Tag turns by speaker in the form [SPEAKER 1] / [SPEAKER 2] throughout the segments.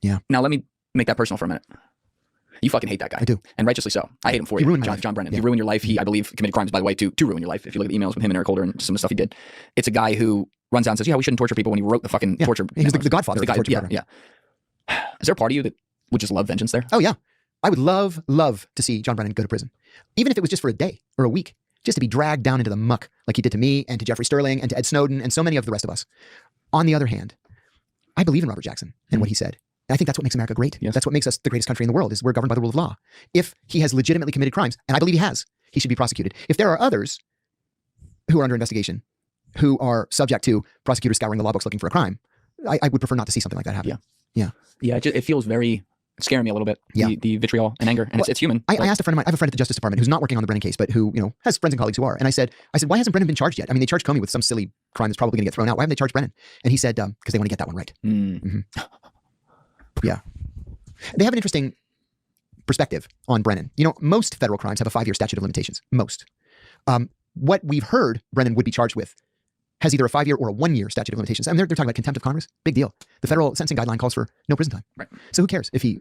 [SPEAKER 1] Yeah.
[SPEAKER 2] Now let me make that personal for a minute. You fucking hate that guy.
[SPEAKER 1] I do.
[SPEAKER 2] And righteously so. I hate him for
[SPEAKER 1] He
[SPEAKER 2] you.
[SPEAKER 1] ruined my life.
[SPEAKER 2] John Brennan.
[SPEAKER 1] Yeah.
[SPEAKER 2] He ruined your life. He, I believe, committed crimes, by the way, to ruin your life. If you look at the emails with him and Eric Holder and some of the stuff he did. It's a guy who runs out and says, yeah, we shouldn't torture people when he wrote the fucking torture.
[SPEAKER 1] He was the godfather
[SPEAKER 2] He's
[SPEAKER 1] of the torture program.
[SPEAKER 2] Yeah. Is there a part of you that would just love vengeance there?
[SPEAKER 1] Oh, yeah. I would love to see John Brennan go to prison. Even if it was just for a day or a week. Just to be dragged down into the muck like he did to me and to Jeffrey Sterling and to Ed Snowden and so many of the rest of us. On the other hand, I believe in Robert Jackson and what he said. And I think that's what makes America great.
[SPEAKER 2] Yes.
[SPEAKER 1] That's what makes us the greatest country in the world, is we're governed by the rule of law. If he has legitimately committed crimes, and I believe he has, he should be prosecuted. If there are others who are under investigation, who are subject to prosecutors scouring the law books looking for a crime, I would prefer not to see something like that happen.
[SPEAKER 2] Yeah, it feels very scaring me a little bit.
[SPEAKER 1] Yeah.
[SPEAKER 2] The vitriol and anger, and it's human.
[SPEAKER 1] I asked a friend of mine, I have a friend at the Justice Department who's not working on the Brennan case, but who, has friends and colleagues who are. And I said, why hasn't Brennan been charged yet? I mean, they charged Comey with some silly crime that's probably going to get thrown out. Why haven't they charged Brennan? And he said, because they want to get that one right. Yeah. They have an interesting perspective on Brennan. Most federal crimes have a 5-year statute of limitations. Most. What we've heard Brennan would be charged with has either a 5-year or a 1-year statute of limitations. I mean, they're talking about contempt of Congress. Big deal. The federal sentencing guideline calls for no prison time.
[SPEAKER 2] Right.
[SPEAKER 1] So who cares if he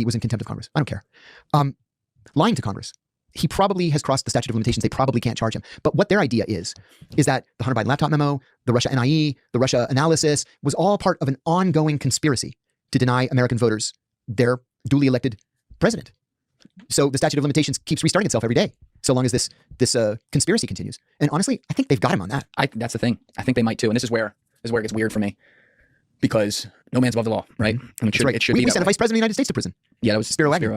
[SPEAKER 1] was in contempt of Congress? I don't care. Lying to Congress. He probably has crossed the statute of limitations. They probably can't charge him. But what their idea is that the Hunter Biden laptop memo, the Russia NIE, the Russia analysis was all part of an ongoing conspiracy to deny American voters their duly elected president. So the statute of limitations keeps restarting itself every day, so long as this conspiracy continues. And honestly, I think they've got him on that.
[SPEAKER 2] That's the thing. I think they might too. And this is where it gets weird for me, because no man's above the law, right? And it should be.
[SPEAKER 1] We sent a vice president of the United States to prison.
[SPEAKER 2] Yeah, that was
[SPEAKER 1] Spiro Agnew.